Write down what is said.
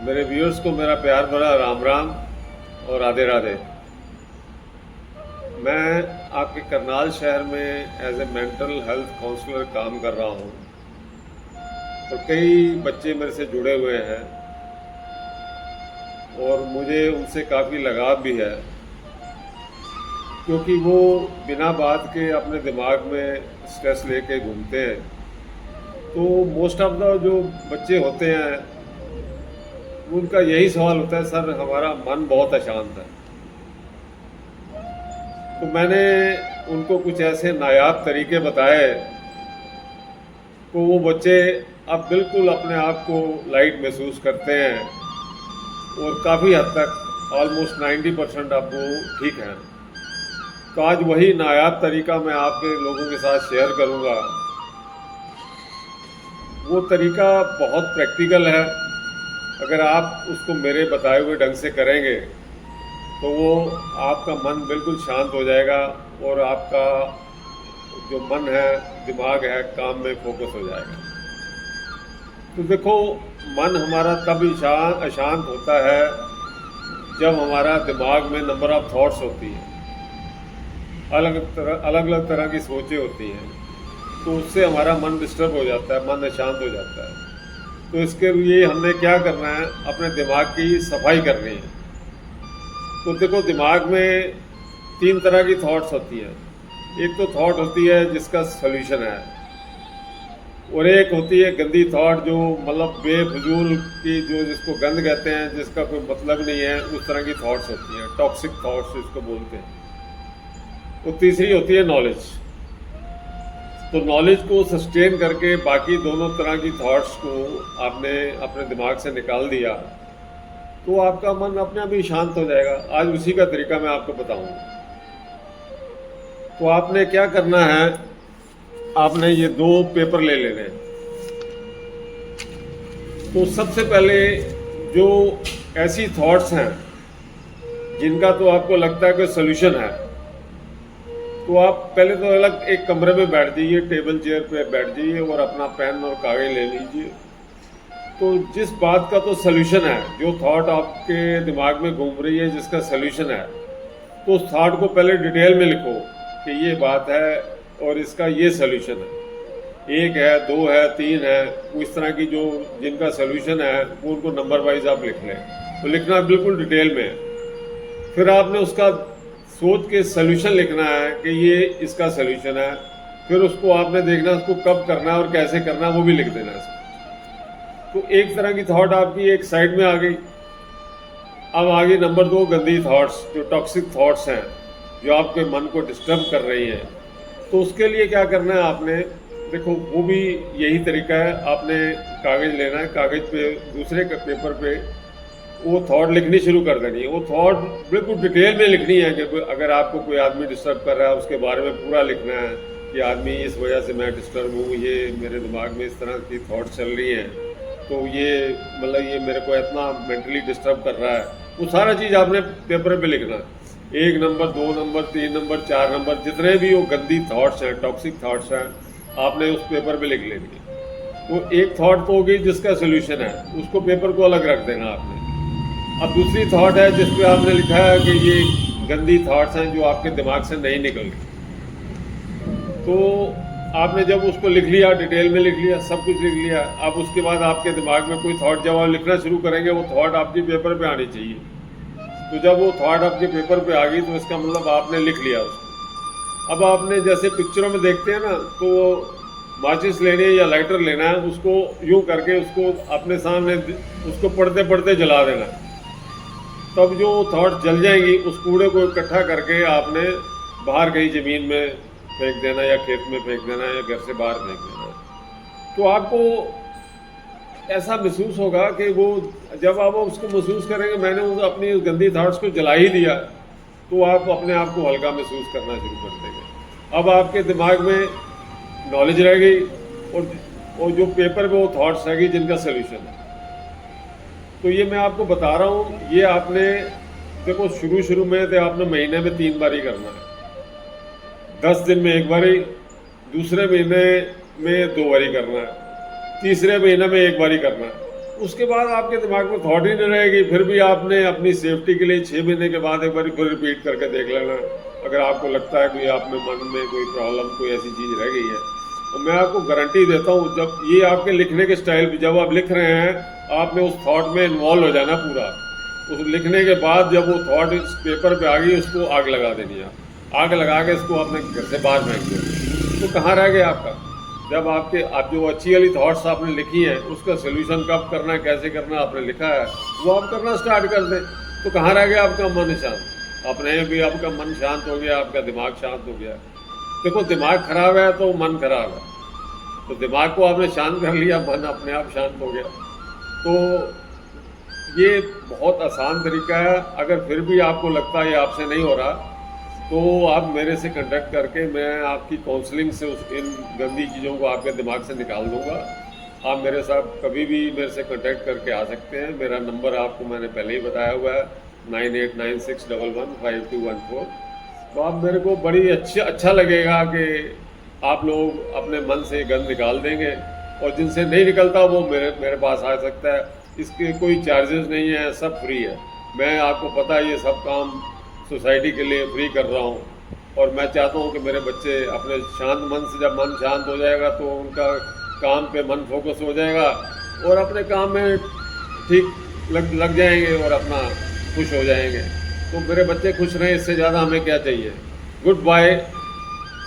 मेरे व्यूअर्स को मेरा प्यार भरा राम राम और राधे राधे। मैं आपके करनाल शहर में as a mental health counsellor काम कर रहा हूँ और कई बच्चे मेरे से जुड़े हुए हैं और मुझे उनसे काफ़ी लगाव भी है, क्योंकि वो बिना बात के अपने दिमाग में स्ट्रेस लेके घूमते हैं। तो मोस्ट ऑफ द जो बच्चे होते हैं उनका यही सवाल होता है, सर हमारा मन बहुत अशांत है। तो मैंने उनको कुछ ऐसे नायाब तरीके बताए तो वो बच्चे अब बिल्कुल अपने आप को लाइट महसूस करते हैं और काफ़ी हद तक ऑलमोस्ट 90% अब वो ठीक हैं। तो आज वही नायाब तरीका मैं आपके लोगों के साथ शेयर करूंगा। वो तरीका बहुत प्रैक्टिकल है। अगर आप उसको मेरे बताए हुए ढंग से करेंगे तो वो आपका मन बिल्कुल शांत हो जाएगा और आपका जो मन है, दिमाग है, काम में फोकस हो जाएगा। तो देखो, मन हमारा तब अशांत होता है जब हमारा दिमाग में नंबर ऑफ थॉट्स होती हैं, अलग अलग तरह की सोचें होती हैं। तो उससे हमारा मन डिस्टर्ब हो जाता है, मन अशांत हो जाता है। तो इसके लिए हमने क्या करना है, अपने दिमाग की सफाई करनी है। तो देखो, दिमाग में 3 तरह की थॉट्स होती हैं। एक तो थॉट होती है जिसका सॉल्यूशन है, और एक होती है गंदी थॉट, जो मतलब बेफजूल की, जो जिसको गंद कहते हैं, जिसका कोई मतलब नहीं है, उस तरह की थॉट्स होती हैं, टॉक्सिक थॉट्स इसको बोलते हैं। तो तीसरी होती है नॉलेज। तो नॉलेज को सस्टेन करके बाकी दोनों तरह की थॉट्स को आपने अपने दिमाग से निकाल दिया तो आपका मन अपने आप ही शांत हो जाएगा। आज उसी का तरीका मैं आपको बताऊंगा। तो आपने क्या करना है, आपने ये 2 पेपर ले लेने हैं। तो सबसे पहले जो ऐसी थॉट्स हैं जिनका तो आपको लगता है कि सॉल्यूशन है, तो आप पहले तो अलग एक कमरे में बैठ जाइए, टेबल चेयर पे बैठ जाइए और अपना पेन और कागज ले लीजिए। तो जिस बात का तो सॉल्यूशन है, जो थॉट आपके दिमाग में घूम रही है जिसका सॉल्यूशन है, तो उस थॉट को पहले डिटेल में लिखो कि ये बात है और इसका ये सॉल्यूशन है। 1 है, 2 है, 3 है, इस तरह की जो जिनका सॉल्यूशन है वो उनको नंबर वाइज आप लिख लें। तो लिखना बिल्कुल डिटेल में। फिर आपने उसका सोच के सॉल्यूशन लिखना है कि ये इसका सॉल्यूशन है। फिर उसको आपने देखना उसको कब करना है और कैसे करना है, वो भी लिख देना है। तो एक तरह की थॉट आपकी एक साइड में आ गई। अब आगे नंबर 2, गंदी थॉट्स, जो टॉक्सिक थॉट्स हैं, जो आपके मन को डिस्टर्ब कर रही हैं। तो उसके लिए क्या करना है आपने, देखो वो भी यही तरीका है। आपने कागज़ लेना है, कागज़ पे दूसरे पेपर पे वो थॉट लिखनी शुरू कर देनी है। वो थॉट बिल्कुल डिटेल में लिखनी है कि अगर आपको कोई आदमी डिस्टर्ब कर रहा है उसके बारे में पूरा लिखना है कि आदमी इस वजह से मैं डिस्टर्ब हूँ, ये मेरे दिमाग में इस तरह की थॉट चल रही हैं, तो ये मतलब ये मेरे को इतना मेंटली डिस्टर्ब कर रहा है। वो सारा चीज़ आपने पेपर पे लिखना है। 1 नंबर, 2 नंबर, 3 नंबर, 4 नंबर, जितने भी वो गंदी थॉट्स हैं, टॉक्सिक थॉट्स हैं, आपने उस पेपर पे लिख लेनी है। वो एक थॉट तो होगी जिसका सोल्यूशन है, उसको पेपर को अलग रख देना आपने। अब दूसरी थॉट है जिस पे आपने लिखा है कि ये गंदी थॉट्स हैं जो आपके दिमाग से नहीं निकल रही। तो आपने जब उसको लिख लिया, डिटेल में लिख लिया, सब कुछ लिख लिया, अब उसके बाद आपके दिमाग में कोई थॉट जब आप लिखना शुरू करेंगे वो थॉट आपके पेपर पे आनी चाहिए। तो जब वो थॉट आपके पेपर पे आ गई तो इसका मतलब आपने लिख लिया उसको। अब आपने जैसे पिक्चरों में देखते हैं ना, तो माचिस लेनी है या लाइटर लेना है, उसको यूँ करके उसको अपने सामने उसको पढ़ते पढ़ते जला देना। तब जो थॉट जल जाएंगी, उस कूड़े को इकट्ठा करके आपने बाहर कहीं ज़मीन में फेंक देना या खेत में फेंक देना या घर से बाहर फेंक देना। तो आपको ऐसा महसूस होगा कि वो जब आप उसको महसूस करेंगे मैंने उस अपनी गंदी थॉट्स को जला ही दिया, तो आप अपने आप को हल्का महसूस करना शुरू कर देंगे। अब आपके दिमाग में नॉलेज रह गई और जो पेपर पे वो थॉट्स रह गई जिनका सोल्यूशन है। तो ये मैं आपको बता रहा हूँ, ये आपने देखो शुरू में तो आपने महीने में 3 बार ही करना है, 10 दिन में 1 बारी, दूसरे महीने में 2 बारी करना है, तीसरे महीने में 1 बारी करना है। उसके बाद आपके दिमाग में थॉट ही नहीं रहेगी। फिर भी आपने अपनी सेफ्टी के लिए 6 महीने के बाद एक बार फिर रिपीट करके देख लेना। अगर आपको लगता है कि आप में मन में कोई प्रॉब्लम, कोई ऐसी चीज़ रह गई है, तो मैं आपको गारंटी देता हूँ, जब ये आपके लिखने के स्टाइल भी, जब आप लिख रहे हैं, आपने उस थॉट में इन्वॉल्व हो जाना पूरा। उस लिखने के बाद जब वो थॉट इस पेपर पे आ गई, उसको आग लगा देनी है। आग लगा के इसको अपने घर से बाहर फेंक दो। तो कहाँ रह गया आपका? जब आप जो अच्छी वाली थॉट्स आपने लिखी हैं, उसका सोल्यूशन कब करना है, कैसे करना है, आपने लिखा है, वो आप करना स्टार्ट कर दें। तो कहाँ रह गया आपका मन शांत? अपने भी आपका मन शांत हो गया, आपका दिमाग शांत हो गया। देखो, दिमाग खराब है तो मन खराब है। तो दिमाग को आपने शांत कर लिया, मन अपने आप शांत हो गया। तो ये बहुत आसान तरीका है। अगर फिर भी आपको लगता है ये आपसे नहीं हो रहा, तो आप मेरे से कांटेक्ट करके मैं आपकी काउंसलिंग से इन गंदी चीज़ों को आपके दिमाग से निकाल दूंगा। आप मेरे साथ कभी भी मेरे से कांटेक्ट करके आ सकते हैं। मेरा नंबर आपको मैंने पहले ही बताया हुआ है, 9896115214। तो आप मेरे को बड़ी अच्छा लगेगा कि आप लोग अपने मन से गंद निकाल देंगे। और जिनसे नहीं निकलता वो मेरे पास आ सकता है। इसके कोई चार्जेस नहीं है, सब फ्री है। मैं, आपको पता है, ये सब काम सोसाइटी के लिए फ्री कर रहा हूँ। और मैं चाहता हूँ कि मेरे बच्चे अपने शांत मन से, जब मन शांत हो जाएगा तो उनका काम पे मन फोकस हो जाएगा और अपने काम में ठीक लग जाएंगे और अपना खुश हो जाएंगे। तो मेरे बच्चे खुश रहें, इससे ज़्यादा हमें क्या चाहिए। Good bye.